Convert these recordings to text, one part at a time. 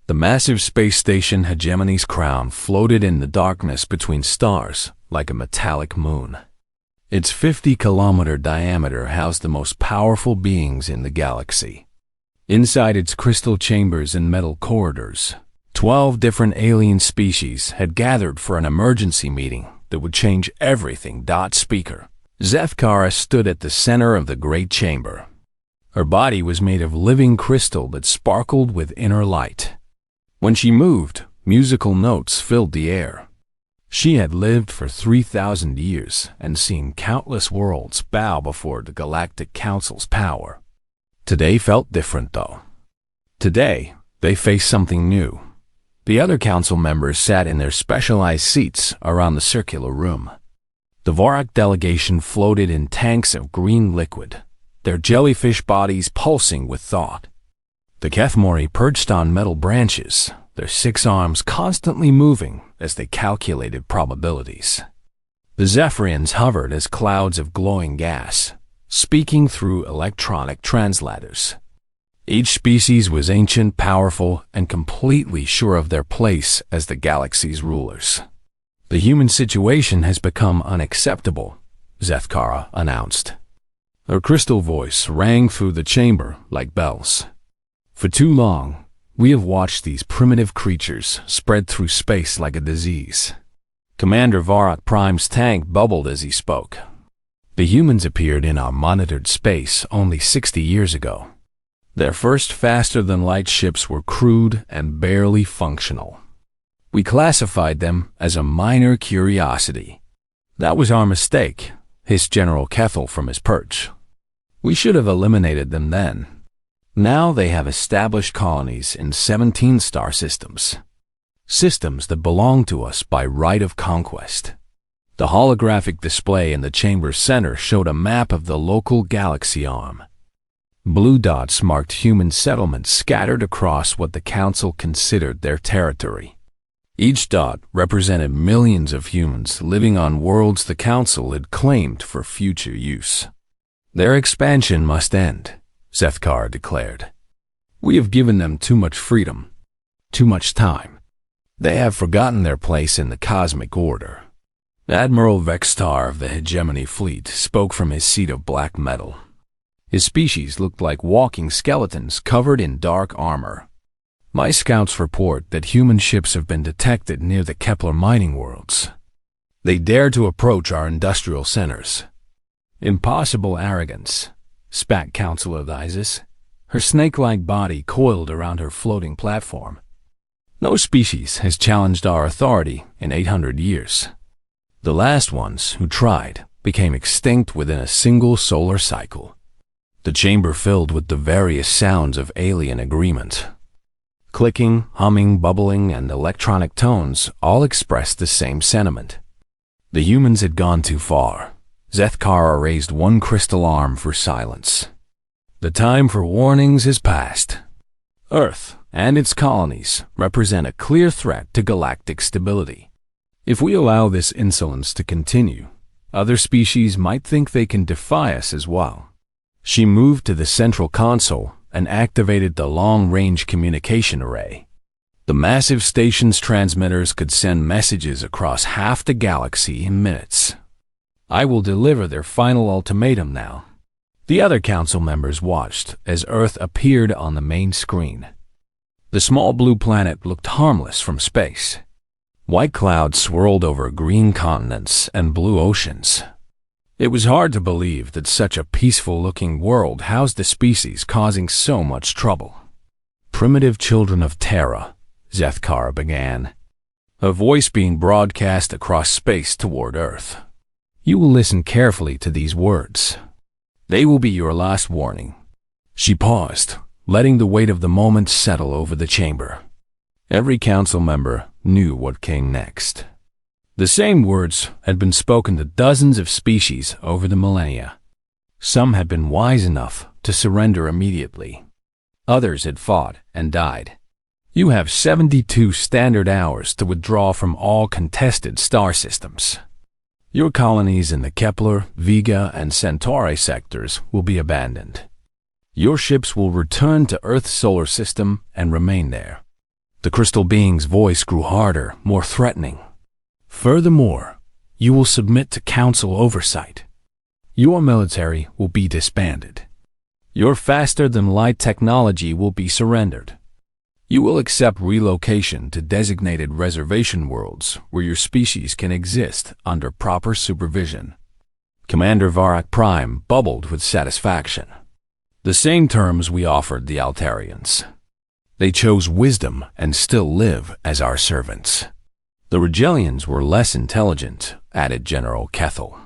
The massive space station Hegemony's crown floated in the darkness between stars like a metallic moon. Its 50-kilometer diameter housed the most powerful beings in the galaxy. Inside its crystal chambers and metal corridors, 12 different alien species had gathered for an emergency meeting that would change everything. Speaker Zethkara stood at the center of the great chamber. Her body was made of living crystal that sparkled with inner light. When she moved, musical notes filled the air. She had lived for 3,000 years and seen countless worlds bow before the Galactic Council's power. Today felt different, though. Today, they faced something new. The other council members sat in their specialized seats around the circular room. The Vorak delegation floated in tanks of green liquid, their jellyfish bodies pulsing with thought. The Kethmori perched on metal branches, their 6 arms constantly moving as they calculated probabilities. The Zephyrians hovered as clouds of glowing gas, speaking through electronic translators. Each species was ancient, powerful, and completely sure of their place as the galaxy's rulers. The human situation has become unacceptable, Zethkara announced. Her crystal voice rang through the chamber like bells. For too long, we have watched these primitive creatures spread through space like a disease. Commander Vorak Prime's tank bubbled as he spoke. The humans appeared in our monitored space only 60 years ago. Their first faster-than-light ships were crude and barely functional. We classified them as a minor curiosity. That was our mistake, hissed General Kethel from his perch. We should have eliminated them then. Now they have established colonies in 17 star systems. Systems that belong to us by right of conquest. The holographic display in the chamber's center showed a map of the local galaxy arm. Blue dots marked human settlements scattered across what the Council considered their territory. Each dot represented millions of humans living on worlds the Council had claimed for future use. Their expansion must end, Zethkar declared. We have given them too much freedom, too much time. They have forgotten their place in the cosmic order. Admiral Vextar of the Hegemony Fleet spoke from his seat of black metal. His species looked like walking skeletons covered in dark armor. My scouts report that human ships have been detected near the Kepler mining worlds. They dare to approach our industrial centers. Impossible arrogance, spat Counselor Lysis, her snake-like body coiled around her floating platform. No species has challenged our authority in 800 years. The last ones who tried became extinct within a single solar cycle. The chamber filled with the various sounds of alien agreement. Clicking, humming, bubbling, and electronic tones all expressed the same sentiment. The humans had gone too far. Zethkara raised one crystal arm for silence. The time for warnings is past. Earth and its colonies represent a clear threat to galactic stability. If we allow this insolence to continue, other species might think they can defy us as well. She moved to the central console and activated the long-range communication array. The massive station's transmitters could send messages across half the galaxy in minutes. I will deliver their final ultimatum now. The other council members watched as Earth appeared on the main screen. The small blue planet looked harmless from space. White clouds swirled over green continents and blue oceans. It was hard to believe that such a peaceful-looking world housed a species causing so much trouble. Primitive children of Terra, Zethkar began, her voice being broadcast across space toward Earth. You will listen carefully to these words. They will be your last warning. She paused, letting the weight of the moment settle over the chamber. Every council member knew what came next. The same words had been spoken to dozens of species over the millennia. Some had been wise enough to surrender immediately. Others had fought and died. You have 72 standard hours to withdraw from all contested star systems. Your colonies in the Kepler, Vega, and Centauri sectors will be abandoned. Your ships will return to Earth's solar system and remain there. The crystal being's voice grew harder, more threatening. Furthermore, you will submit to council oversight. Your military will be disbanded. Your faster-than-light technology will be surrendered. You will accept relocation to designated reservation worlds where your species can exist under proper supervision. Commander Varak Prime bubbled with satisfaction. The same terms we offered the Altarians. They chose wisdom and still live as our servants. The Regelians were less intelligent, added General Kethel.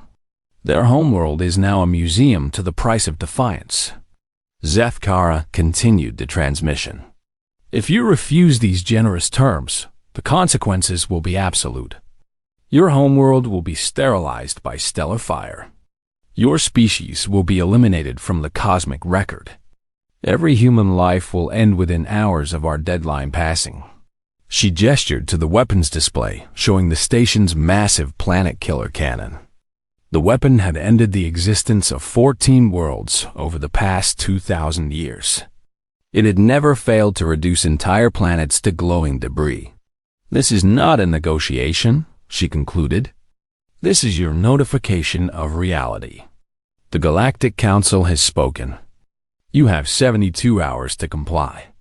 Their homeworld is now a museum to the price of defiance. Zethkara continued the transmission. If you refuse these generous terms, the consequences will be absolute. Your homeworld will be sterilized by stellar fire. Your species will be eliminated from the cosmic record. Every human life will end within hours of our deadline passing. She gestured to the weapons display, showing the station's massive planet killer cannon. The weapon had ended the existence of 14 worlds over the past 2,000 years. It had never failed to reduce entire planets to glowing debris. This is not a negotiation, she concluded. This is your notification of reality. The Galactic Council has spoken. You have 72 hours to comply.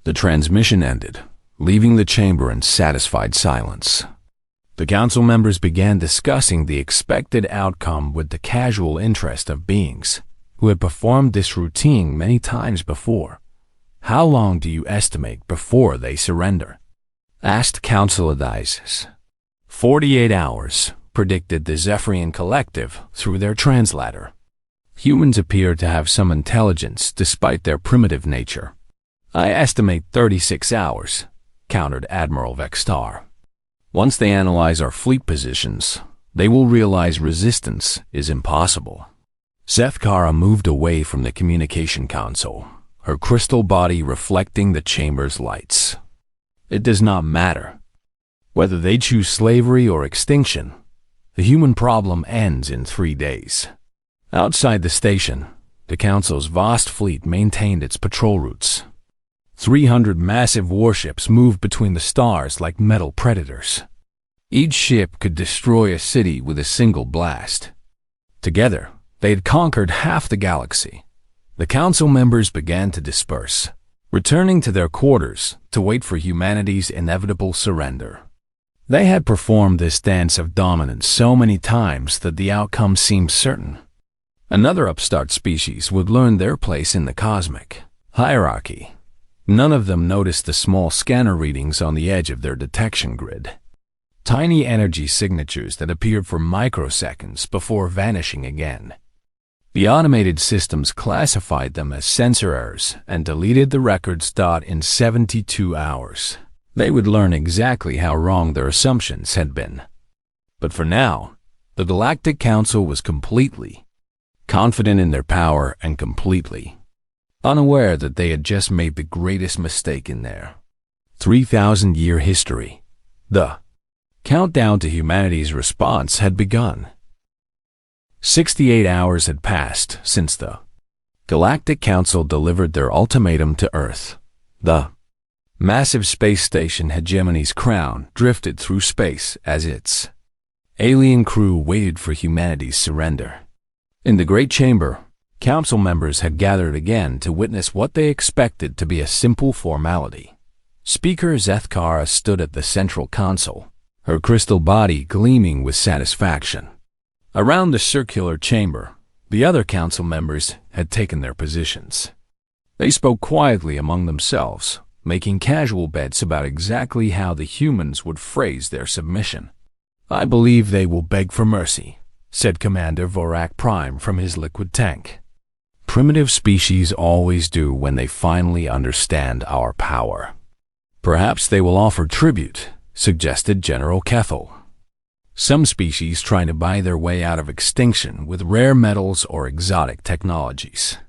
The transmission ended, leaving the chamber in satisfied silence. The council members began discussing the expected outcome with the casual interest of beings who had performed this routine many times before. How long do you estimate before they surrender? Asked Council Advises. 48 hours, predicted the Zephyrian Collective through their translator. Humans appear to have some intelligence despite their primitive nature. I estimate 36 hours, countered Admiral Vextar. Once they analyze our fleet positions, they will realize resistance is impossible. Zethkara moved away from the communication console, her crystal body reflecting the chamber's lights. It does not matter. Whether they choose slavery or extinction, the human problem ends in 3 days. Outside the station, the Council's vast fleet maintained its patrol routes. 300 massive warships moved between the stars like metal predators. Each ship could destroy a city with a single blast. Together, they had conquered half the galaxy. The Council members began to disperse, returning to their quarters to wait for humanity's inevitable surrender. They had performed this dance of dominance so many times that the outcome seemed certain. Another upstart species would learn their place in the cosmic hierarchy. None of them noticed the small scanner readings on the edge of their detection grid. Tiny energy signatures that appeared for microseconds before vanishing again. The automated systems classified them as sensor errors and deleted the records. In 72 hours, they would learn exactly how wrong their assumptions had been. But for now, the Galactic Council was completely confident in their power and completely unaware that they had just made the greatest mistake in their 3,000-year history. The countdown to humanity's response had begun. 68 hours had passed since the Galactic Council delivered their ultimatum to Earth. The massive space station Hegemony's crown drifted through space as its alien crew waited for humanity's surrender. In the Great Chamber, Council members had gathered again to witness what they expected to be a simple formality. Speaker Zethkara stood at the central console, her crystal body gleaming with satisfaction. Around the circular chamber, the other council members had taken their positions. They spoke quietly among themselves, making casual bets about exactly how the humans would phrase their submission. I believe they will beg for mercy, said Commander Varak Prime from his liquid tank. Primitive species always do when they finally understand our power. Perhaps they will offer tribute, suggested General Kethel. Some species trying to buy their way out of extinction with rare metals or exotic technologies.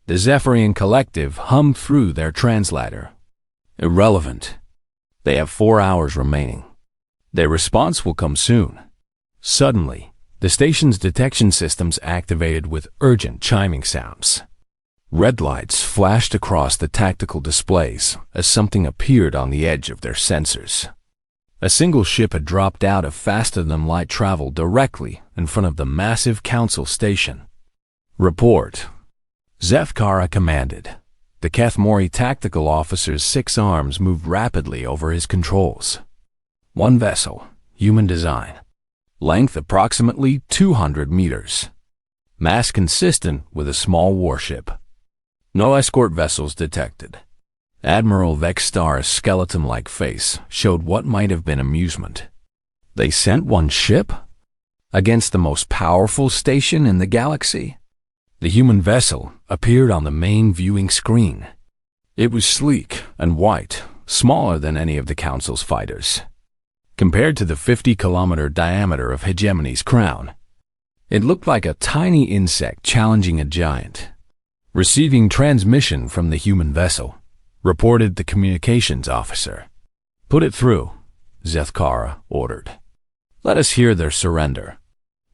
The Zephyrian Collective hummed through their translator. Irrelevant. They have 4 hours remaining. Their response will come soon. Suddenly, the station's detection systems activated with urgent chiming sounds. Red lights flashed across the tactical displays as something appeared on the edge of their sensors. A single ship had dropped out of faster-than-light travel directly in front of the massive council station. "Report," Zethkara commanded. The Kethmori tactical officer's 6 arms moved rapidly over his controls. "One vessel, human design. Length approximately 200 meters. Mass consistent with a small warship. No escort vessels detected." Admiral Vextar's skeleton-like face showed what might have been amusement. They sent one ship? Against the most powerful station in the galaxy? The human vessel appeared on the main viewing screen. It was sleek and white, smaller than any of the Council's fighters. Compared to the 50-kilometer diameter of Hegemony's crown, it looked like a tiny insect challenging a giant. "Receiving transmission from the human vessel," reported the communications officer. "Put it through," Zethkara ordered. "Let us hear their surrender."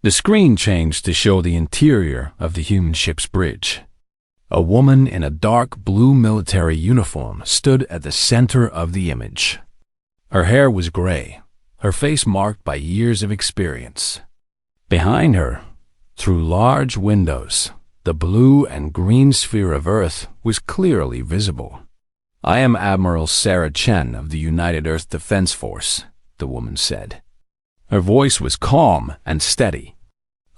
The screen changed to show the interior of the human ship's bridge. A woman in a dark blue military uniform stood at the center of the image. Her hair was gray, her face marked by years of experience. Behind her, through large windows, the blue and green sphere of Earth was clearly visible. "I am Admiral Sarah Chen of the United Earth Defense Force," the woman said. Her voice was calm and steady.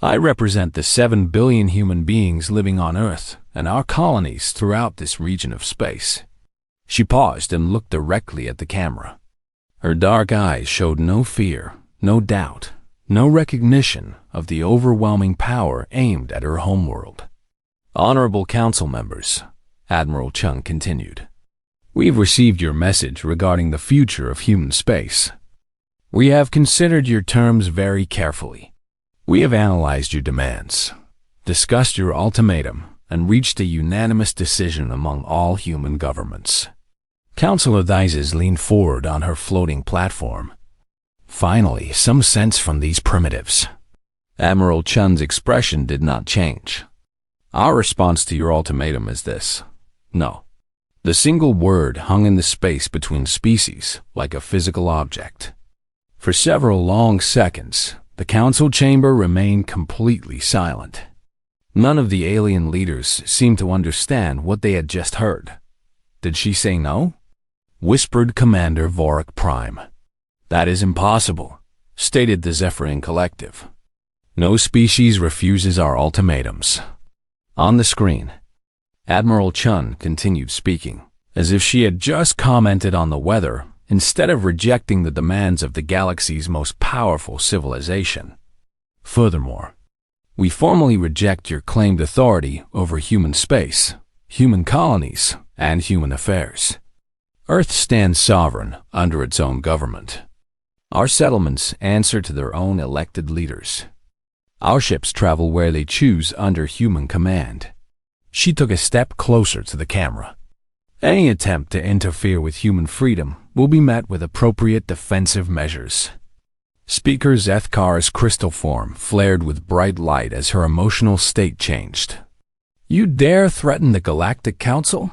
"I represent the 7 billion human beings living on Earth and our colonies throughout this region of space." She paused and looked directly at the camera. Her dark eyes showed no fear, no doubt, no recognition of the overwhelming power aimed at her homeworld. "Honorable Council members," Admiral Chung continued, "we've received your message regarding the future of human space. We have considered your terms very carefully. We have analyzed your demands, discussed your ultimatum, and reached a unanimous decision among all human governments." Councilor Thizes leaned forward on her floating platform. "Finally, some sense from these primitives." Admiral Chun's expression did not change. "Our response to your ultimatum is this: no." The single word hung in the space between species like a physical object. For several long seconds, the council chamber remained completely silent. None of the alien leaders seemed to understand what they had just heard. "Did she say no?" whispered Commander Vorik Prime. "That is impossible," stated the Zephyrin Collective. "No species refuses our ultimatums." On the screen, Admiral Chun continued speaking, as if she had just commented on the weather instead of rejecting the demands of the galaxy's most powerful civilization. "Furthermore, we formally reject your claimed authority over human space, human colonies, and human affairs. Earth stands sovereign under its own government. Our settlements answer to their own elected leaders. Our ships travel where they choose under human command." She took a step closer to the camera. "Any attempt to interfere with human freedom will be met with appropriate defensive measures." Speaker Zethkar's crystal form flared with bright light as her emotional state changed. "You dare threaten the Galactic Council?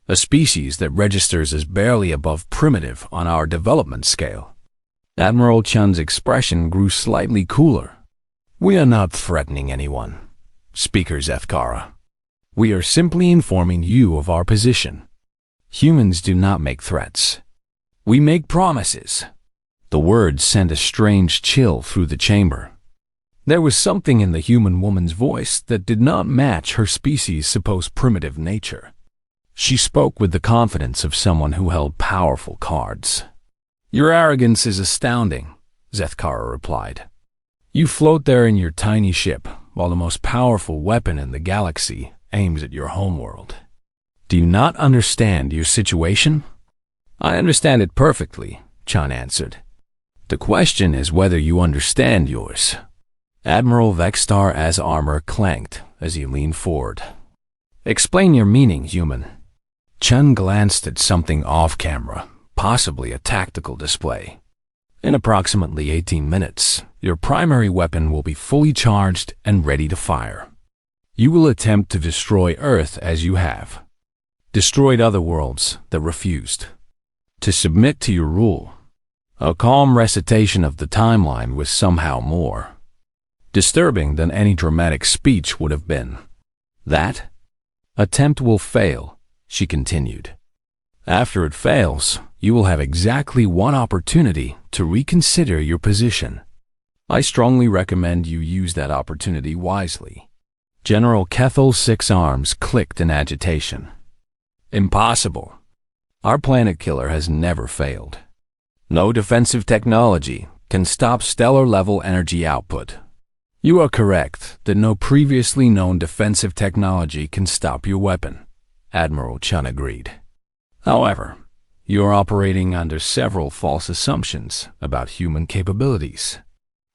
A species that registers as barely above primitive on our development scale." Admiral Chun's expression grew slightly cooler. "We are not threatening anyone, Speaker Zethkara. We are simply informing you of our position. Humans do not make threats. We make promises." The words sent a strange chill through the chamber. There was something in the human woman's voice that did not match her species' supposed primitive nature. She spoke with the confidence of someone who held powerful cards. "Your arrogance is astounding," Zethkara replied. "You float there in your tiny ship, while the most powerful weapon in the galaxy aims at your homeworld. Do you not understand your situation?" "I understand it perfectly," Chun answered. "The question is whether you understand yours." Admiral Vextar's armor clanked as he leaned forward. "Explain your meaning, human." Chun glanced at something off-camera, possibly a tactical display. "In approximately 18 minutes, your primary weapon will be fully charged and ready to fire. You will attempt to destroy Earth as you have destroyed other worlds that refused to submit to your rule. A calm recitation of the timeline was somehow more disturbing than any dramatic speech would have been. That attempt will fail, she continued. After it fails, you will have exactly one opportunity to reconsider your position. I strongly recommend you use that opportunity wisely. General Kethel's 6 arms clicked in agitation. Impossible. Our planet killer has never failed. No defensive technology can stop stellar-level energy output. You are correct that no previously known defensive technology can stop your weapon, Admiral Chun agreed. However, you are operating under several false assumptions about human capabilities.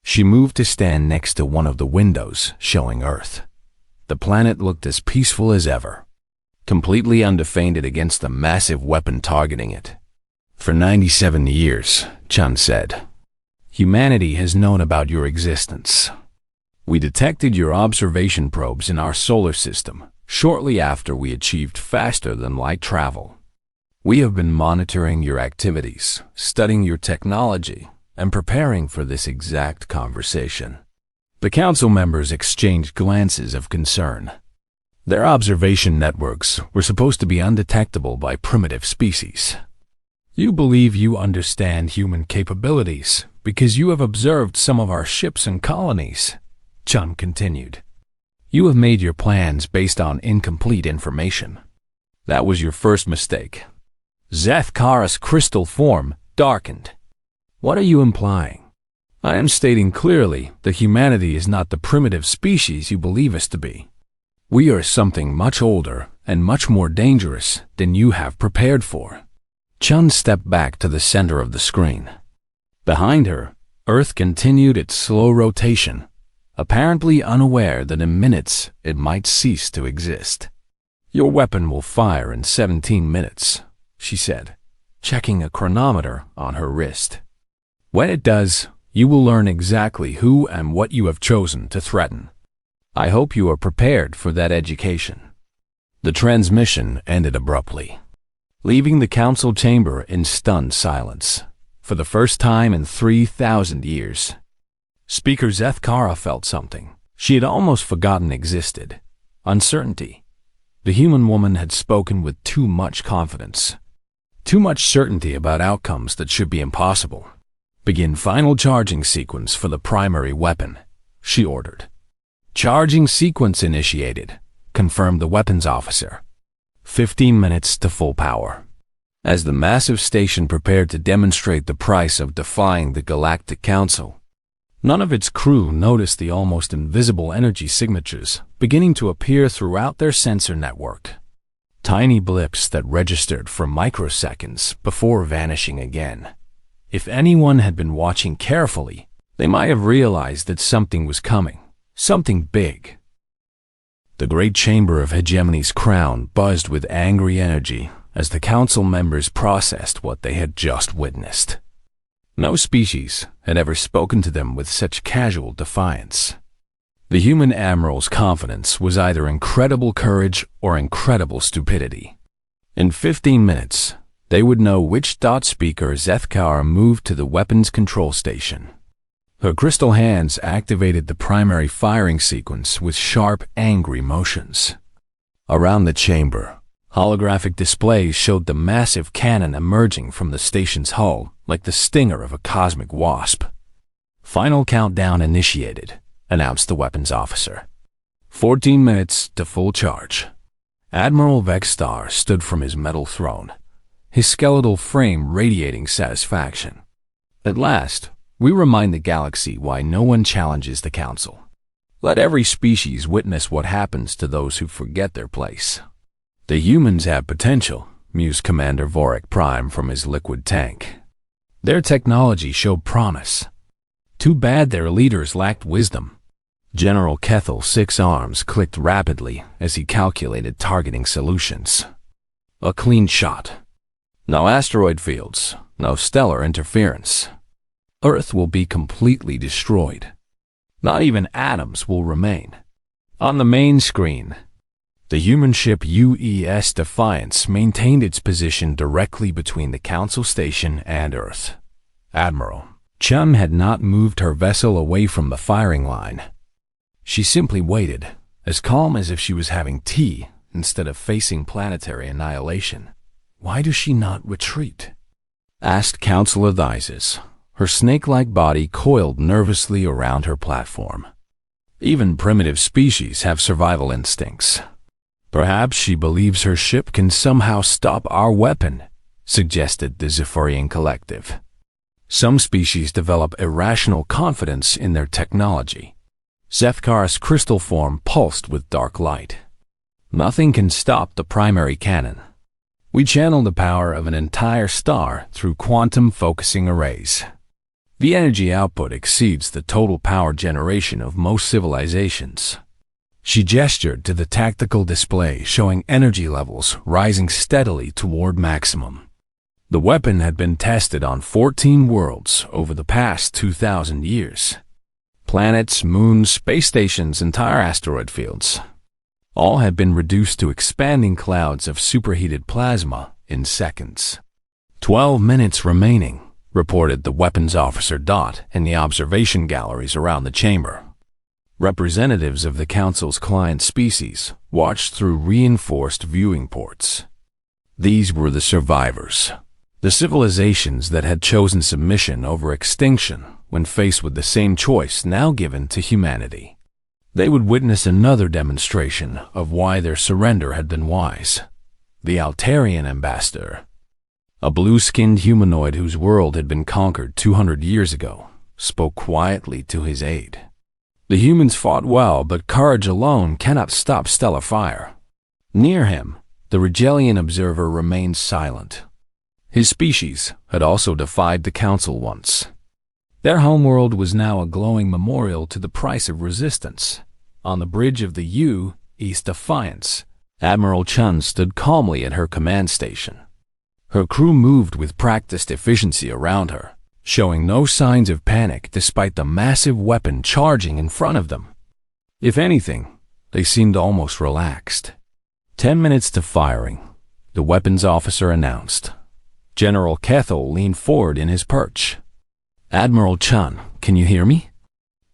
She moved to stand next to one of the windows showing Earth. The planet looked as peaceful as ever, completely undefended against the massive weapon targeting it. For 97 years, Chun said, humanity has known about your existence. We detected your observation probes in our solar system shortly after we achieved faster-than-light travel. We have been monitoring your activities, studying your technology, and preparing for this exact conversation. The council members exchanged glances of concern. Their observation networks were supposed to be undetectable by primitive species. You believe you understand human capabilities because you have observed some of our ships and colonies, Chun continued. You have made your plans based on incomplete information. That was your first mistake. Zethkara's crystal form darkened. What are you implying? I am stating clearly that humanity is not the primitive species you believe us to be. We are something much older and much more dangerous than you have prepared for. Chun stepped back to the center of the screen. Behind her, Earth continued its slow rotation, apparently unaware that in minutes it might cease to exist. Your weapon will fire in 17 minutes, she said, checking a chronometer on her wrist. When it does, you will learn exactly who and what you have chosen to threaten. I hope you are prepared for that education. The transmission ended abruptly, leaving the council chamber in stunned silence. For the first time in 3,000 years, Speaker Zethkara felt something she had almost forgotten existed: uncertainty. The human woman had spoken with too much confidence, too much certainty about outcomes that should be impossible. Begin final charging sequence for the primary weapon, she ordered. Charging sequence initiated, confirmed the weapons officer. 15 minutes to full power. As the massive station prepared to demonstrate the price of defying the Galactic Council, none of its crew noticed the almost invisible energy signatures beginning to appear throughout their sensor network. Tiny blips that registered for microseconds before vanishing again. If anyone had been watching carefully, they might have realized that something was coming, something big. The great chamber of Hegemony's crown buzzed with angry energy as the council members processed what they had just witnessed. No species had ever spoken to them with such casual defiance. The human admiral's confidence was either incredible courage or incredible stupidity. In 15 minutes, they would know which dot speaker Zethkara moved to the weapons control station. Her crystal hands activated the primary firing sequence with sharp, angry motions. Around the chamber, holographic displays showed the massive cannon emerging from the station's hull like the stinger of a cosmic wasp. Final countdown initiated, announced the weapons officer. 14 minutes to full charge. Admiral Vexstar stood from his metal throne, his skeletal frame radiating satisfaction. At last, we remind the galaxy why no one challenges the council. Let every species witness what happens to those who forget their place. The humans have potential, mused Commander Vorik Prime from his liquid tank. Their technology showed promise. Too bad their leaders lacked wisdom. General Kethel's 6 arms clicked rapidly as he calculated targeting solutions. A clean shot. No asteroid fields, no stellar interference. Earth will be completely destroyed. Not even atoms will remain. On the main screen, the human ship UES Defiance maintained its position directly between the Council Station and Earth. Admiral Chun had not moved her vessel away from the firing line. She simply waited, as calm as if she was having tea instead of facing planetary annihilation. "Why does she not retreat?" asked Counselor Thysis, her snake-like body coiled nervously around her platform. Even primitive species have survival instincts. "Perhaps she believes her ship can somehow stop our weapon," suggested the Zephyrian Collective. Some species develop irrational confidence in their technology. Zethkar's crystal form pulsed with dark light. "Nothing can stop the primary cannon. We channel the power of an entire star through quantum focusing arrays. The energy output exceeds the total power generation of most civilizations." She gestured to the tactical display showing energy levels rising steadily toward maximum. The weapon had been tested on 14 worlds over the past 2,000 years. Planets, moons, space stations, entire asteroid fields. All had been reduced to expanding clouds of superheated plasma in seconds. 12 minutes remaining, reported the weapons officer Dot in the observation galleries around the chamber. Representatives of the Council's client species watched through reinforced viewing ports. These were the survivors. The civilizations that had chosen submission over extinction when faced with the same choice now given to humanity. They would witness another demonstration of why their surrender had been wise. The Altarian ambassador, a blue-skinned humanoid whose world had been conquered 200 years ago, spoke quietly to his aide. "The humans fought well, but courage alone cannot stop stellar fire." Near him, the Rigelian observer remained silent. His species had also defied the Council once. Their homeworld was now a glowing memorial to the price of resistance. On the bridge of the U-East Defiance, Admiral Chun stood calmly at her command station. Her crew moved with practiced efficiency around her, showing no signs of panic despite the massive weapon charging in front of them. If anything, they seemed almost relaxed. 10 minutes to firing, the weapons officer announced. General Kethel leaned forward in his perch. "Admiral Chun, can you hear me?"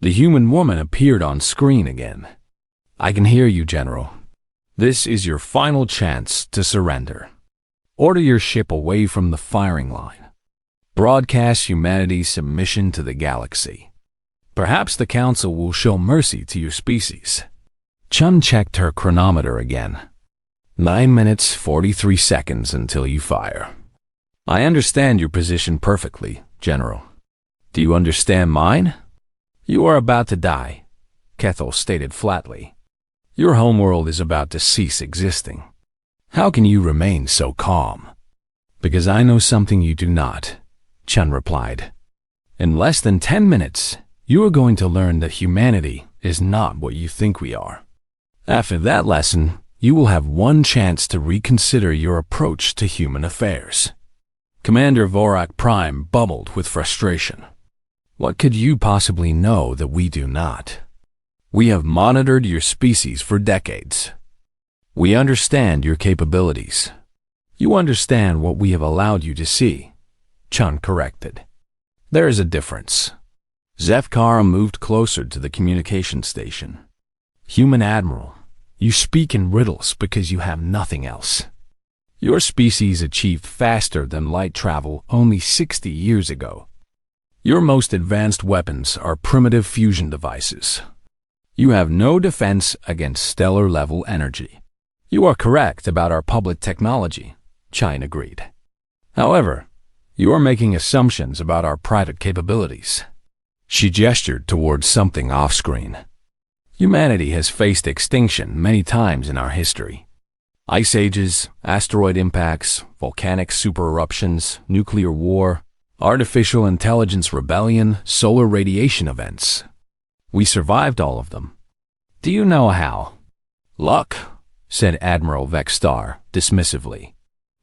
The human woman appeared on screen again. "I can hear you, General. This is your final chance to surrender. Order your ship away from the firing line. Broadcast humanity's submission to the galaxy. Perhaps the Council will show mercy to your species." Chun checked her chronometer again. 9 minutes, 43 seconds until you fire. "I understand your position perfectly, General. Do you understand mine?" "You are about to die," Kethel stated flatly. "Your homeworld is about to cease existing. How can you remain so calm?" "Because I know something you do not," Chun replied. "In less than 10 minutes, you are going to learn that humanity is not what you think we are. After that lesson, you will have one chance to reconsider your approach to human affairs." Commander Vorak Prime bubbled with frustration. "What could you possibly know that we do not? We have monitored your species for decades. We understand your capabilities. You understand what we have allowed you to see," Chun corrected. "There is a difference." Zethkar moved closer to the communication station. "Human Admiral, you speak in riddles because you have nothing else. Your species achieved faster than light travel only 60 years ago. Your most advanced weapons are primitive fusion devices. You have no defense against stellar-level energy." "You are correct about our public technology," Chine agreed. "However, you are making assumptions about our private capabilities." She gestured towards something off-screen. "Humanity has faced extinction many times in our history. Ice ages, asteroid impacts, volcanic supereruptions, nuclear war, artificial intelligence rebellion, solar radiation events. We survived all of them. Do you know how?" "Luck," said Admiral Vexstar dismissively.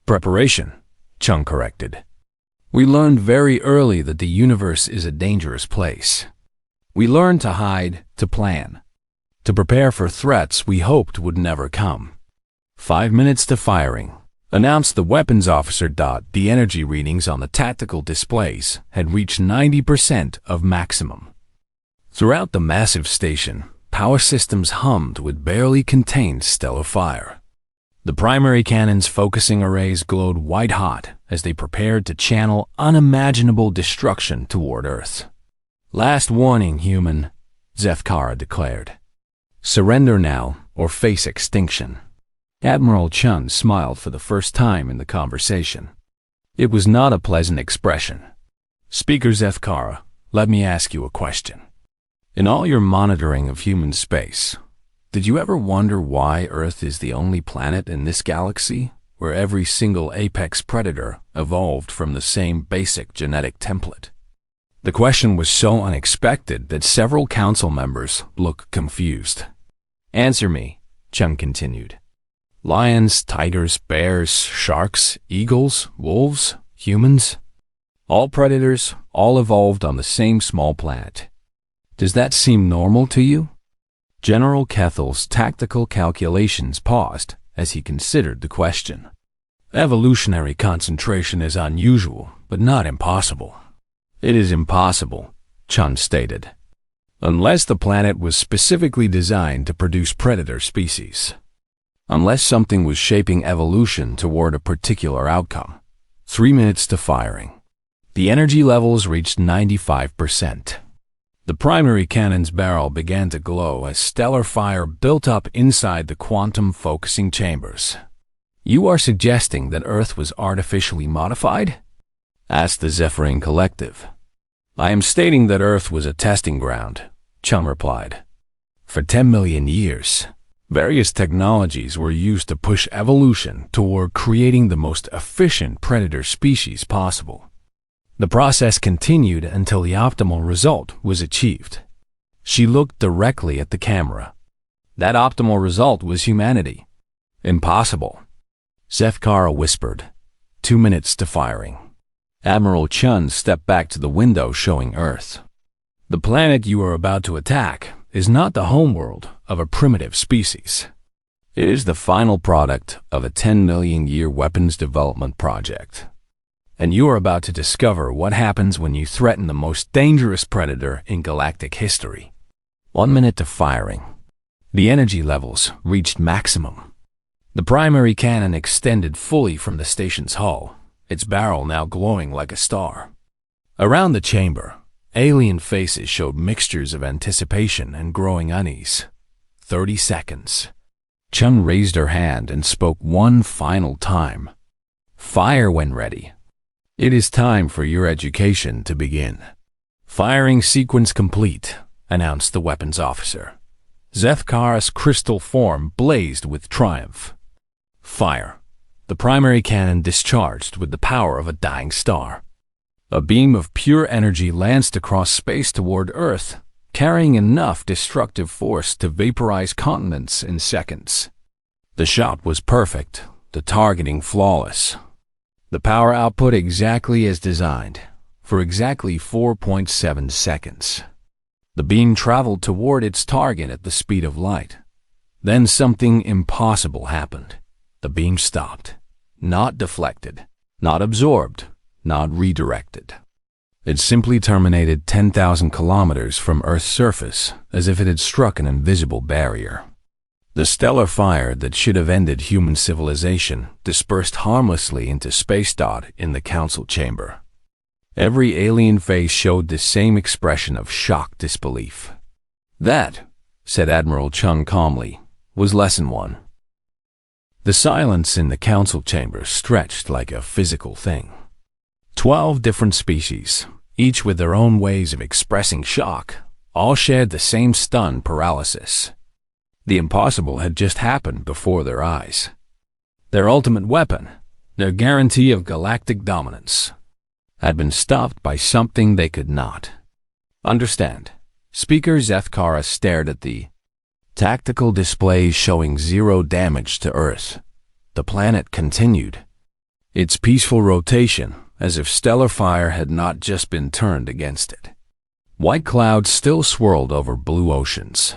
"Preparation," Chung corrected. "We learned very early that the universe is a dangerous place. We learned to hide, to plan. to prepare for threats we hoped would never come. 5 minutes to firing, announced the weapons officer. The energy readings on the tactical displays had reached 90% of maximum. Throughout the massive station, power systems hummed with barely contained stellar fire. The primary cannon's focusing arrays glowed white-hot as they prepared to channel unimaginable destruction toward Earth. "Last warning, human," Zefkara declared. "Surrender now or face extinction." Admiral Chun smiled for the first time in the conversation. It was not a pleasant expression. "Speaker Zefkara, let me ask you a question. In all your monitoring of human space, did you ever wonder why Earth is the only planet in this galaxy where every single apex predator evolved from the same basic genetic template?" The question was so unexpected that several council members looked confused. "Answer me," Chun continued. "Lions, tigers, bears, sharks, eagles, wolves, humans, all predators, all evolved on the same small planet. Does that seem normal to you?" General Kethel's tactical calculations paused as he considered the question. "Evolutionary concentration is unusual, but not impossible." "It is impossible," Chun stated, "unless the planet was specifically designed to produce predator species. Unless something was shaping evolution toward a particular outcome." 3 minutes to firing. The energy levels reached 95%. The primary cannon's barrel began to glow as stellar fire built up inside the quantum focusing chambers. "You are suggesting that Earth was artificially modified?" asked the Zephyrin Collective. "I am stating that Earth was a testing ground," Chum replied. "For 10 million years, various technologies were used to push evolution toward creating the most efficient predator species possible. The process continued until the optimal result was achieved." She looked directly at the camera. "That optimal result was humanity." "Impossible," Zefkara whispered. 2 minutes to firing. Admiral Chun stepped back to the window showing Earth. "The planet you are about to attack is not the homeworld of a primitive species. It is the final product of a 10 million year weapons development project. And you are about to discover what happens when you threaten the most dangerous predator in galactic history." 1 minute to firing. The energy levels reached maximum. The primary cannon extended fully from the station's hull, its barrel now glowing like a star. Around the chamber, alien faces showed mixtures of anticipation and growing unease. 30 seconds. Chun raised her hand and spoke one final time. "Fire when ready. It is time for your education to begin." "Firing sequence complete," announced the weapons officer. Zefkara's crystal form blazed with triumph. "Fire." The primary cannon discharged with the power of a dying star. A beam of pure energy lanced across space toward Earth, carrying enough destructive force to vaporize continents in seconds. The shot was perfect, the targeting flawless. The power output exactly as designed, for exactly 4.7 seconds. The beam traveled toward its target at the speed of light. Then something impossible happened. The beam stopped, not deflected, not absorbed, not redirected. It simply terminated 10,000 kilometers from Earth's surface, as if it had struck an invisible barrier. The stellar fire that should have ended human civilization dispersed harmlessly into space. In the council chamber, every alien face showed the same expression of shocked disbelief. "That," said Admiral Chung calmly, "was lesson 1. The silence in the council chamber stretched like a physical thing. 12 different species, each with their own ways of expressing shock, all shared the same stunned paralysis. The impossible had just happened before their eyes. Their ultimate weapon, their guarantee of galactic dominance, had been stopped by something they could not understand. Speaker Zefkara stared at the tactical displays showing 0 damage to Earth. The planet continued its peaceful rotation, as if stellar fire had not just been turned against it. White clouds still swirled over blue oceans.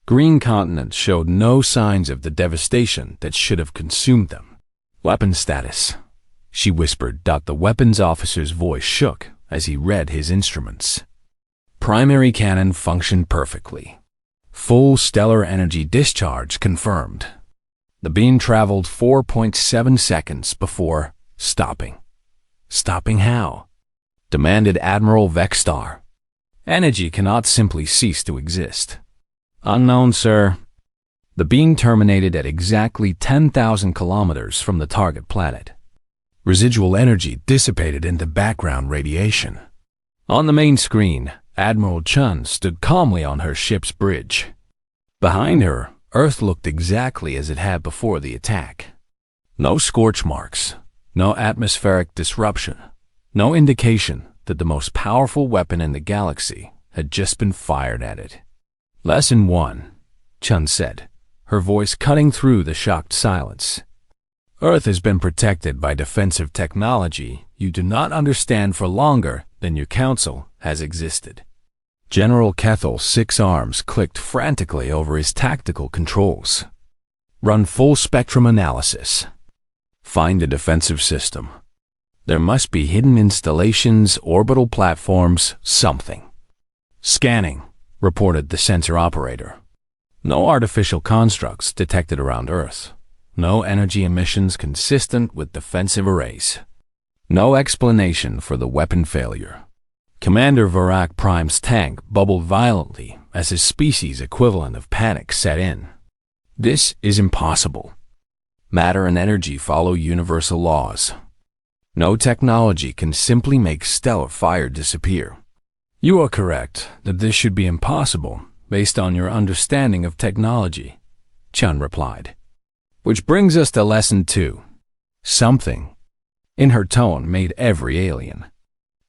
Green continents showed no signs of the devastation that should have consumed them. Weapon status, she whispered. The weapons officer's voice shook as he read his instruments. Primary cannon functioned perfectly. Full stellar energy discharge confirmed. The beam traveled 4.7 seconds before stopping. Stopping how? Demanded Admiral Vexstar. Energy cannot simply cease to exist. Unknown, sir. The beam terminated at exactly 10,000 kilometers from the target planet. Residual energy dissipated into background radiation. On the main screen, Admiral Chun stood calmly on her ship's bridge. Behind her, Earth looked exactly as it had before the attack. No scorch marks, no atmospheric disruption, no indication that the most powerful weapon in the galaxy had just been fired at it. Lesson 1, Chun said, her voice cutting through the shocked silence. Earth has been protected by defensive technology you do not understand for longer than your council has existed. General Kethel's 6 arms clicked frantically over his tactical controls. Run full spectrum analysis. Find a defensive system. There must be hidden installations, orbital platforms, something. Scanning, reported the sensor operator. No artificial constructs detected around Earth. No energy emissions consistent with defensive arrays. No explanation for the weapon failure. Commander Varak Prime's tank bubbled violently as his species equivalent of panic set in. This is impossible. Matter and energy follow universal laws. No technology can simply make stellar fire disappear. You are correct that this should be impossible based on your understanding of technology, Chun replied. Which brings us to lesson 2. Something in her tone made every alien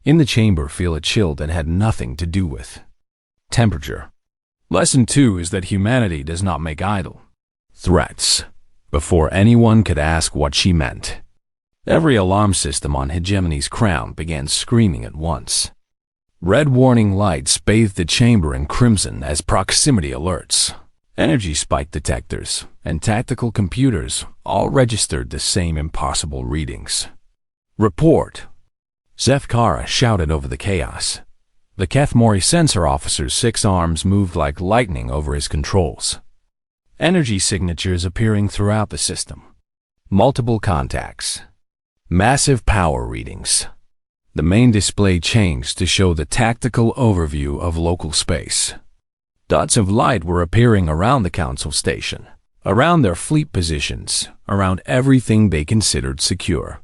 in the chamber feel a chill that had nothing to do with temperature. Lesson 2 is that humanity does not make idle threats. Before anyone could ask what she meant, every alarm system on Hegemony's crown began screaming at once. Red warning lights bathed the chamber in crimson as proximity alerts. Energy spike detectors and tactical computers all registered the same impossible readings. Report. Zefkara shouted over the chaos. The Kethmori sensor officer's 6 arms moved like lightning over his controls. Energy signatures appearing throughout the system. Multiple contacts. Massive power readings. The main display changed to show the tactical overview of local space. Dots of light were appearing around the council station, around their fleet positions, around everything they considered secure.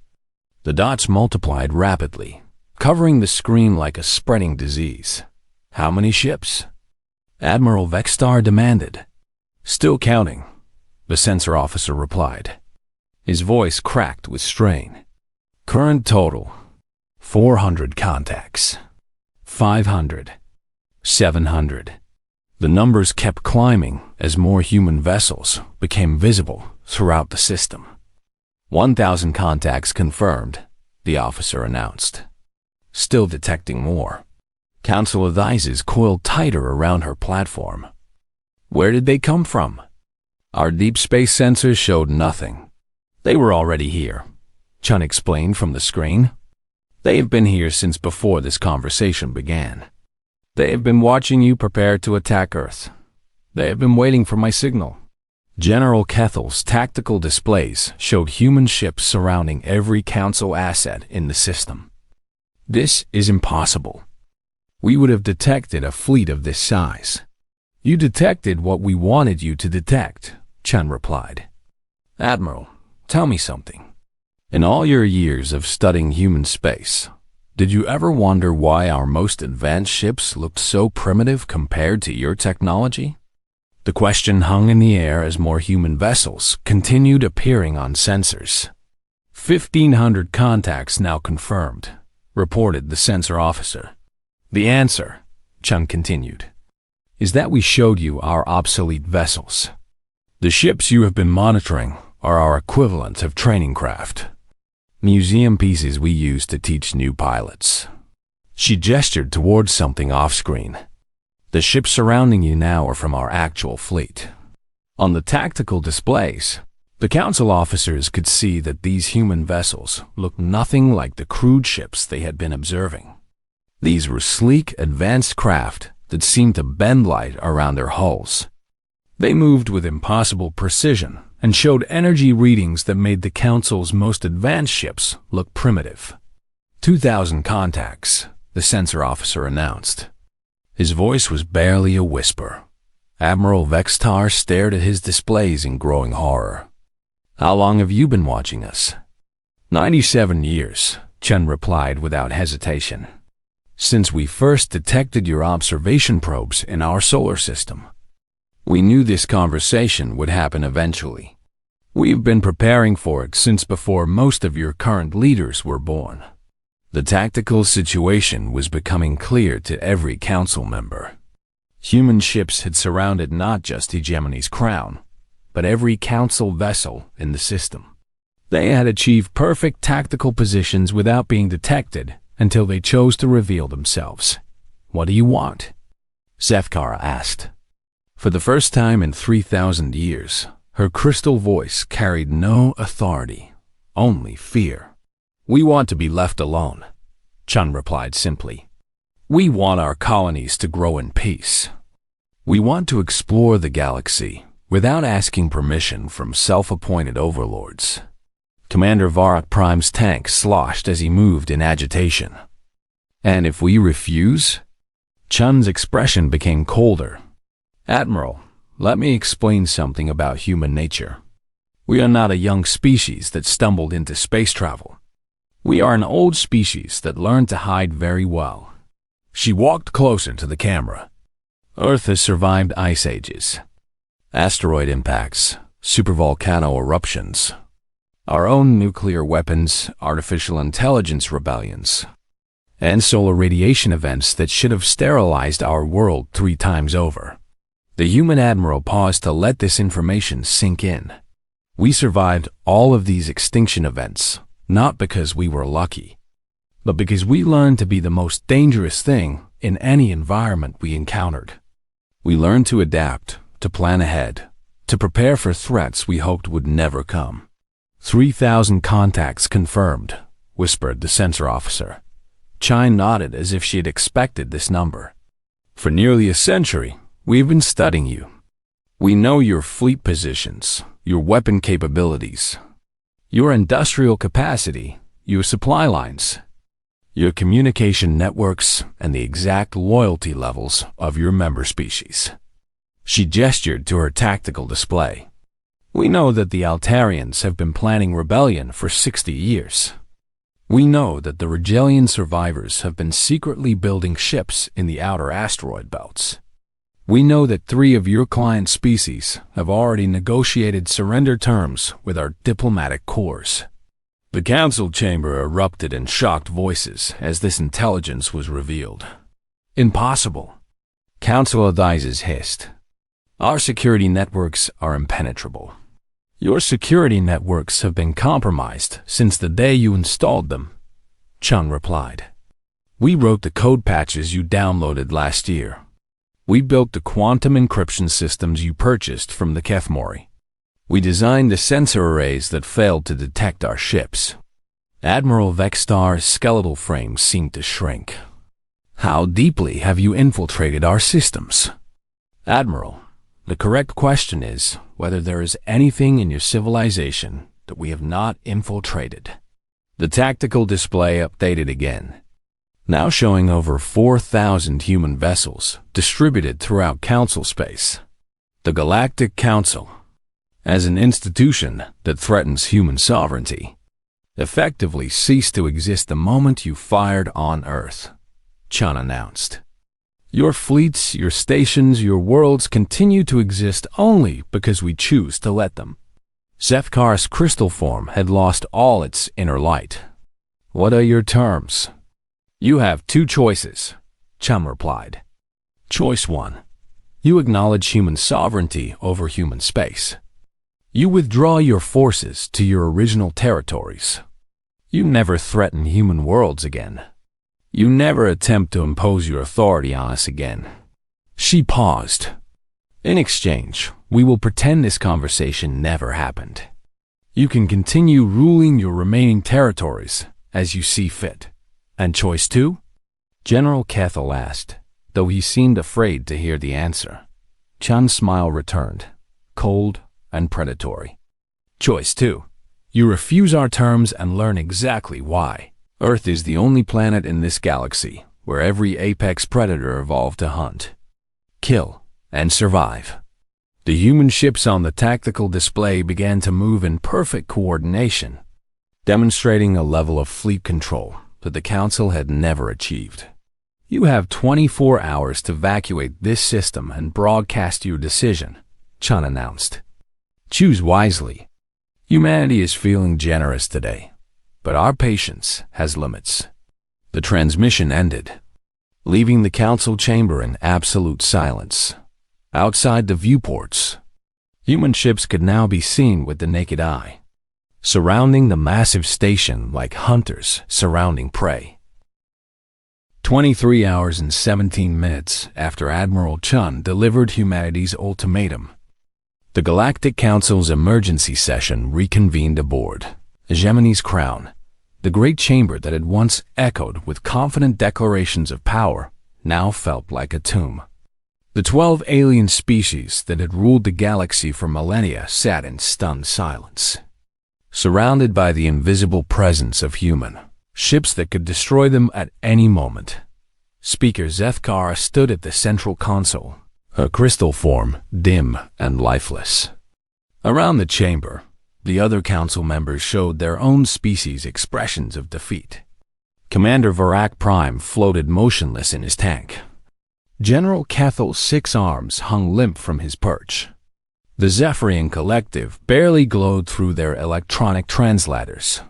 The dots multiplied rapidly, covering the screen like a spreading disease. How many ships? Admiral Vexstar demanded. Still counting, the sensor officer replied. His voice cracked with strain. Current total, 400 contacts. 500. 700. The numbers kept climbing as more human vessels became visible throughout the system. 1,000 contacts confirmed, the officer announced. Still detecting more. Council of Eyes coiled tighter around her platform. Where did they come from? Our deep space sensors showed nothing. They were already here, Chun explained from the screen. They have been here since before this conversation began. They have been watching you prepare to attack Earth. They have been waiting for my signal. General Kethel's tactical displays showed human ships surrounding every council asset in the system. This is impossible. We would have detected a fleet of this size. You detected what we wanted you to detect, Chun replied. Admiral, tell me something. In all your years of studying human space, did you ever wonder why our most advanced ships looked so primitive compared to your technology? The question hung in the air as more human vessels continued appearing on sensors. 1,500 contacts now confirmed, reported the sensor officer. The answer, Chun continued, is that we showed you our obsolete vessels. The ships you have been monitoring are our equivalent of training craft. Museum pieces we use to teach new pilots. She gestured towards something off-screen. The ships surrounding you now are from our actual fleet. On the tactical displays, the council officers could see that these human vessels looked nothing like the crude ships they had been observing. These were sleek, advanced craft that seemed to bend light around their hulls. They moved with impossible precision and showed energy readings that made the council's most advanced ships look primitive. 2,000 contacts, the sensor officer announced. His voice was barely a whisper. Admiral Vextar stared at his displays in growing horror. "How long have you been watching us?" 97 years, Chen replied without hesitation. "Since we first detected your observation probes in our solar system. We knew this conversation would happen eventually. We've been preparing for it since before most of your current leaders were born." The tactical situation was becoming clear to every council member. Human ships had surrounded not just Hegemony's crown, but every council vessel in the system. They had achieved perfect tactical positions without being detected until they chose to reveal themselves. "What do you want?" Sefkara asked. For the first time in 3,000 years, her crystal voice carried no authority, only fear. "We want to be left alone," Chun replied simply. "We want our colonies to grow in peace. We want to explore the galaxy without asking permission from self-appointed overlords." Commander Varrock Prime's tank sloshed as he moved in agitation. "And if we refuse?" Chun's expression became colder. "Admiral, let me explain something about human nature. We are not a young species that stumbled into space travel. We are an old species that learned to hide very well." She walked closer to the camera. "Earth has survived ice ages, asteroid impacts, supervolcano eruptions, our own nuclear weapons, artificial intelligence rebellions, and solar radiation events that should have sterilized our world 3 times over." The human admiral paused to let this information sink in. "We survived all of these extinction events, not because we were lucky, but because we learned to be the most dangerous thing in any environment we encountered. We learned to adapt, to plan ahead, to prepare for threats we hoped would never come." 3,000 contacts confirmed, whispered the sensor officer. Chine nodded as if she had expected this number. "For nearly a century, we've been studying you. We know your fleet positions, your weapon capabilities, your industrial capacity, your supply lines, your communication networks, and the exact loyalty levels of your member species." She gestured to her tactical display. "We know that the Altarians have been planning rebellion for 60 years. We know that the Regelian survivors have been secretly building ships in the outer asteroid belts. We know that 3 of your client species have already negotiated surrender terms with our diplomatic corps." The council chamber erupted in shocked voices as this intelligence was revealed. "Impossible," Council advisors hissed. "Our security networks are impenetrable." "Your security networks have been compromised since the day you installed them," Chun replied. "We wrote the code patches you downloaded last year. We built the quantum encryption systems you purchased from the Kefmori. We designed the sensor arrays that failed to detect our ships." Admiral Vextar's skeletal frame seemed to shrink. "How deeply have you infiltrated our systems?" "Admiral, the correct question is whether there is anything in your civilization that we have not infiltrated." The tactical display updated again, now showing over 4,000 human vessels distributed throughout Council space. The Galactic Council, as an institution that threatens human sovereignty, effectively ceased to exist the moment you fired on Earth, Chun announced. "Your fleets, your stations, your worlds continue to exist only because we choose to let them." Sefkar's crystal form had lost all its inner light. "What are your terms?" "You have 2 choices," Chum replied. "Choice 1. You acknowledge human sovereignty over human space. You withdraw your forces to your original territories. You never threaten human worlds again. You never attempt to impose your authority on us again. She paused. In exchange, we will pretend this conversation never happened. You can continue ruling your remaining territories as you see fit. And choice 2? General Kethel asked, though he seemed afraid to hear the answer. Chun's smile returned, cold and predatory. Choice 2. You refuse our terms and learn exactly why. Earth is the only planet in this galaxy where every apex predator evolved to hunt, kill, and survive. The human ships on the tactical display began to move in perfect coordination, demonstrating a level of fleet control that the Council had never achieved. You have 24 hours to evacuate this system and broadcast your decision, Chun announced. Choose wisely. Humanity is feeling generous today, but our patience has limits. The transmission ended, leaving the Council chamber in absolute silence. Outside the viewports, human ships could now be seen with the naked eye, surrounding the massive station like hunters surrounding prey. 23 hours and 17 minutes after Admiral Chun delivered humanity's ultimatum, the Galactic Council's emergency session reconvened aboard Gemini's Crown. The great chamber that had once echoed with confident declarations of power now felt like a tomb. The 12 alien species that had ruled the galaxy for millennia sat in stunned silence, surrounded by the invisible presence of human ships that could destroy them at any moment. Speaker Zethkar stood at the central console, her crystal form dim and lifeless. Around the chamber, the other council members showed their own species' expressions of defeat. Commander Varak Prime floated motionless in his tank. General Kethel's 6 arms hung limp from his perch. The Zephyrian Collective barely glowed through their electronic translators.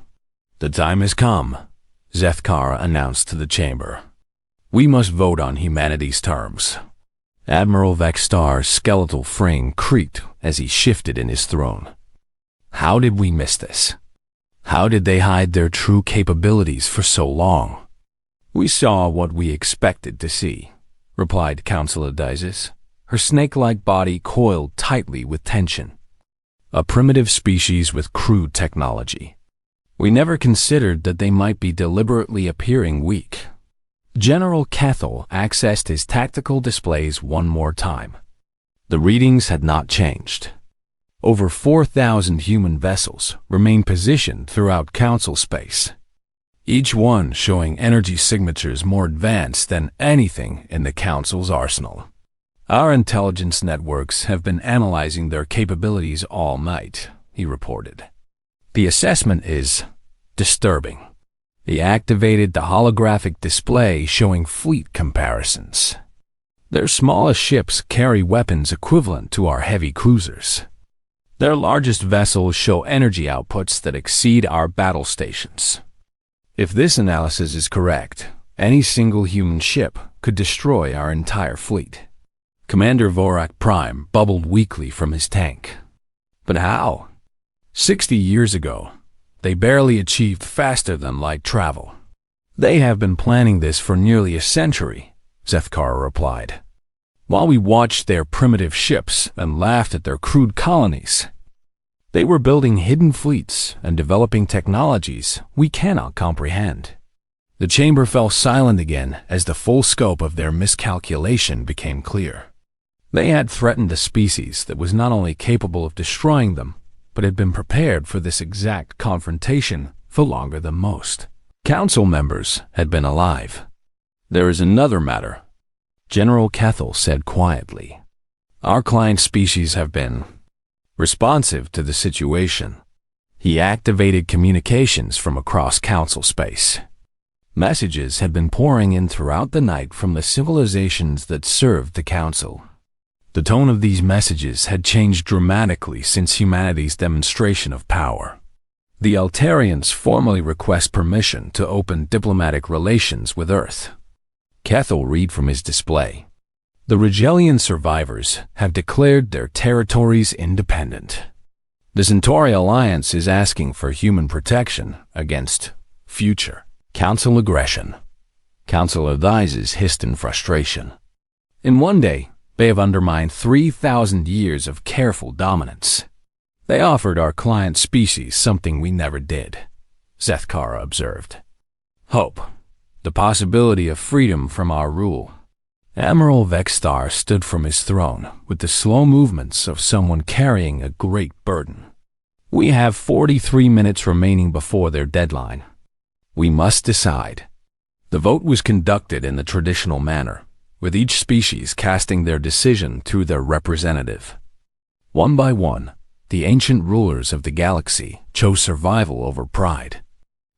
The time has come, Zethkar announced to the chamber. We must vote on humanity's terms. Admiral Vextar's skeletal frame creaked as he shifted in his throne. How did we miss this? How did they hide their true capabilities for so long? We saw what we expected to see, replied Councilor Dizes, her snake-like body coiled tightly with tension. A primitive species with crude technology. We never considered that they might be deliberately appearing weak. General Kethel accessed his tactical displays one more time. The readings had not changed. Over 4,000 human vessels remained positioned throughout Council space, each one showing energy signatures more advanced than anything in the Council's arsenal. Our intelligence networks have been analyzing their capabilities all night, he reported. The assessment is disturbing. He activated the holographic display showing fleet comparisons. Their smallest ships carry weapons equivalent to our heavy cruisers. Their largest vessels show energy outputs that exceed our battle stations. If this analysis is correct, any single human ship could destroy our entire fleet. Commander Vorak Prime bubbled weakly from his tank. But how? 60 years ago, they barely achieved faster-than-light travel. They have been planning this for nearly a century, Zethkar replied. While we watched their primitive ships and laughed at their crude colonies, they were building hidden fleets and developing technologies we cannot comprehend. The chamber fell silent again as the full scope of their miscalculation became clear. They had threatened a species that was not only capable of destroying them, but had been prepared for this exact confrontation for longer than most. Council members had been alive. There is another matter, General Kethel said quietly. Our client species have been responsive to the situation. He activated communications from across Council space. Messages had been pouring in throughout the night from the civilizations that served the Council. The tone of these messages had changed dramatically since humanity's demonstration of power. The Altarians formally request permission to open diplomatic relations with Earth. Kethel read from his display. The Rigelian survivors have declared their territories independent. The Centauri Alliance is asking for human protection against future Council aggression. Councilor Thizes hissed in frustration. In one day, They have undermined 3,000 years of careful dominance. They offered our client species something we never did, Zethkara observed. Hope, the possibility of freedom from our rule. Admiral Vexstar stood from his throne with the slow movements of someone carrying a great burden. We have 43 minutes remaining before their deadline. We must decide. The vote was conducted in the traditional manner, with each species casting their decision through their representative. One by one, the ancient rulers of the galaxy chose survival over pride.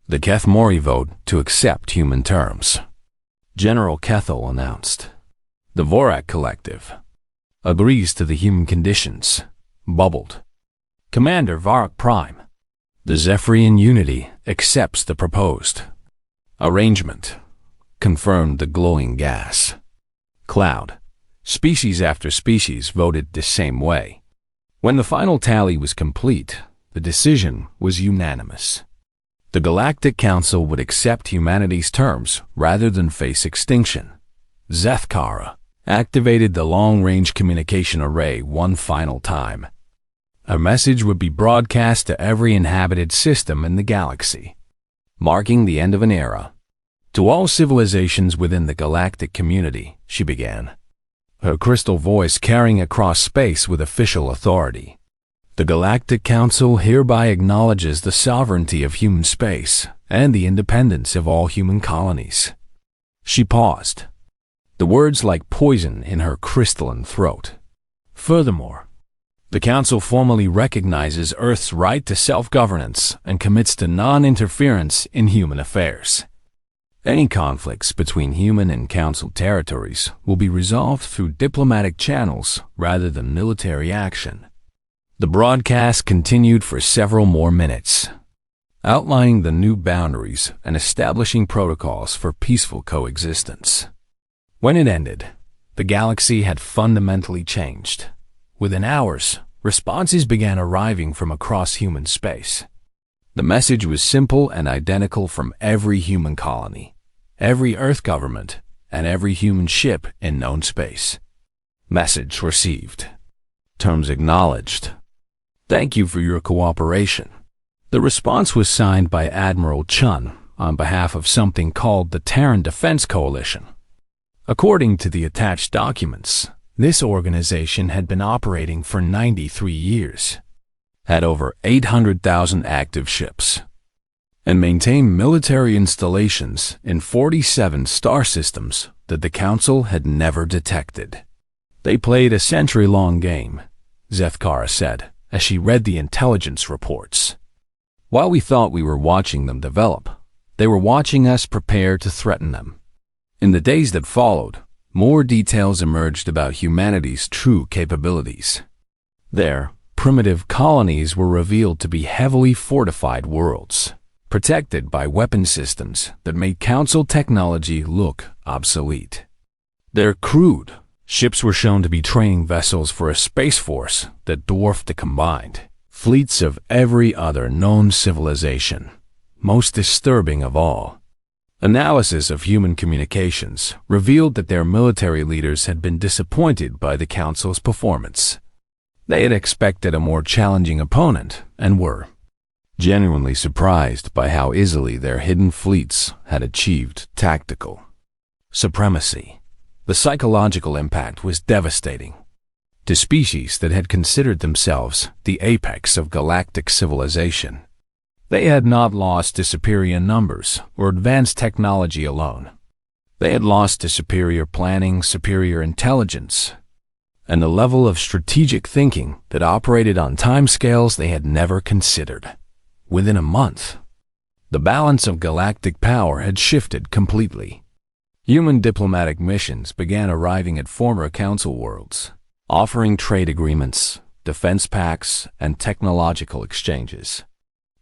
The Kethmori vote to accept human terms. General Kethel announced. The Vorak Collective agrees to the human conditions, bubbled. Commander Varak Prime. The Zephyrian Unity accepts the proposed arrangement, confirmed the glowing gas. Cloud. Species after species voted the same way. When the final tally was complete, the decision was unanimous. The Galactic Council would accept humanity's terms rather than face extinction. Zethkara activated the long-range communication array one final time. A message would be broadcast to every inhabited system in the galaxy, marking the end of an era. To all civilizations within the galactic community, she began, her crystal voice carrying across space with official authority. The Galactic Council hereby acknowledges the sovereignty of human space and the independence of all human colonies. She paused, the words like poison in her crystalline throat. Furthermore, the Council formally recognizes Earth's right to self-governance and commits to non-interference in human affairs. Any conflicts between human and Council territories will be resolved through diplomatic channels rather than military action. The broadcast continued for several more minutes, outlining the new boundaries and establishing protocols for peaceful coexistence. When it ended, the galaxy had fundamentally changed. Within hours, responses began arriving from across human space. The message was simple and identical from every human colony, every Earth government, and every human ship in known space. Message received. Terms acknowledged. Thank you for your cooperation. The response was signed by Admiral Chun on behalf of something called the Terran Defense Coalition. According to the attached documents, this organization had been operating for 93 years, had over 800,000 active ships, and maintained military installations in 47 star systems that the Council had never detected. They played a century-long game, Zethkara said, as she read the intelligence reports. While we thought we were watching them develop, they were watching us prepare to threaten them. In the days that followed, more details emerged about humanity's true capabilities. Their primitive colonies were revealed to be heavily fortified worlds, protected by weapon systems that made Council technology look obsolete. Their crude ships were shown to be training vessels for a space force that dwarfed the combined fleets of every other known civilization. Most disturbing of all, analysis of human communications revealed that their military leaders had been disappointed by the Council's performance. They had expected a more challenging opponent and were genuinely surprised by how easily their hidden fleets had achieved tactical supremacy. The psychological impact was devastating. To species that had considered themselves the apex of galactic civilization, they had not lost to superior numbers or advanced technology alone. They had lost to superior planning, superior intelligence, and a level of strategic thinking that operated on timescales they had never considered. Within a month, the balance of galactic power had shifted completely. Human diplomatic missions began arriving at former Council worlds, offering trade agreements, defense pacts, and technological exchanges.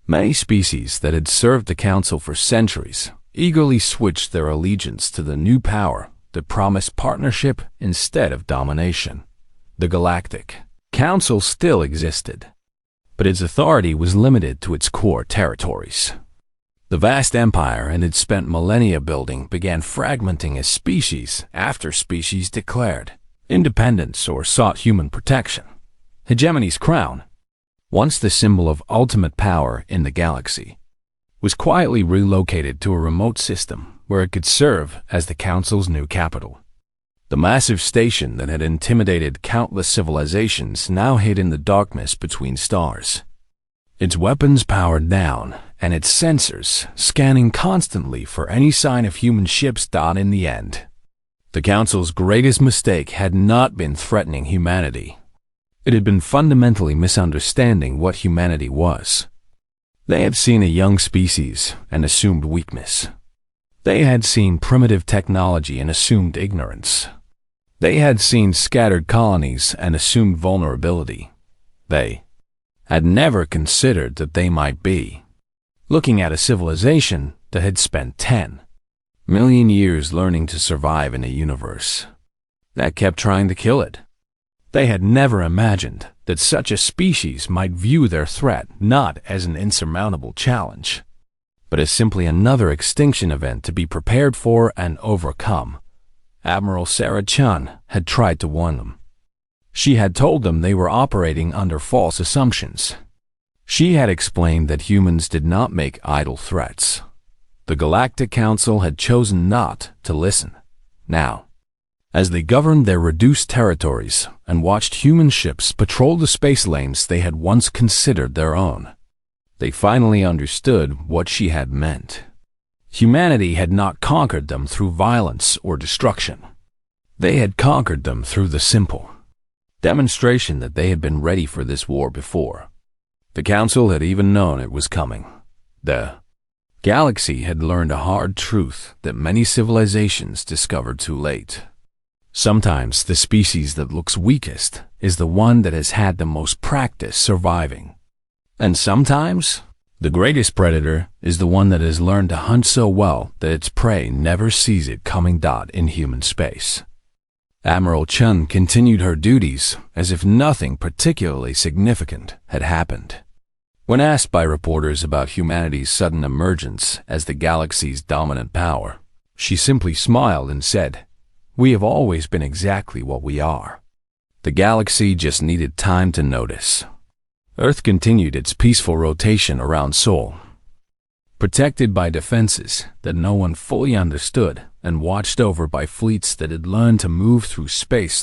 Many species that had served the Council for centuries eagerly switched their allegiance to the new power that promised partnership instead of domination. The Galactic Council still existed, but its authority was limited to its core territories. The vast empire it had spent millennia building began fragmenting as species after species declared, independence, or sought human protection. Hegemony's crown, once the symbol of ultimate power in the galaxy, was quietly relocated to a remote system where it could serve as the Council's new capital. The massive station that had intimidated countless civilizations now hid in the darkness between stars. Its weapons powered down, and its sensors scanning constantly for any sign of human ships. In the end, the Council's greatest mistake had not been threatening humanity. It had been fundamentally misunderstanding what humanity was. They had seen a young species and assumed weakness. They had seen primitive technology and assumed ignorance. They had seen scattered colonies and assumed vulnerability. They had never considered that they might be looking at a civilization that had spent 10 million years learning to survive in a universe that kept trying to kill it. They had never imagined that such a species might view their threat not as an insurmountable challenge, but as simply another extinction event to be prepared for and overcome. Admiral Sarah Chun had tried to warn them. She had told them they were operating under false assumptions. She had explained that humans did not make idle threats. The Galactic Council had chosen not to listen. Now, as they governed their reduced territories and watched human ships patrol the space lanes they had once considered their own, they finally understood what she had meant. Humanity had not conquered them through violence or destruction. They had conquered them through the simple demonstration that they had been ready for this war before. The Council had even known it was coming. The galaxy had learned a hard truth that many civilizations discovered too late. Sometimes the species that looks weakest is the one that has had the most practice surviving. And sometimes the greatest predator is the one that has learned to hunt so well that its prey never sees it coming. In human space, Admiral Chun continued her duties as if nothing particularly significant had happened. When asked by reporters about humanity's sudden emergence as the galaxy's dominant power, she simply smiled and said, "We have always been exactly what we are." The galaxy just needed time to notice. Earth continued its peaceful rotation around Sol, protected by defenses that no one fully understood and watched over by fleets that had learned to move through space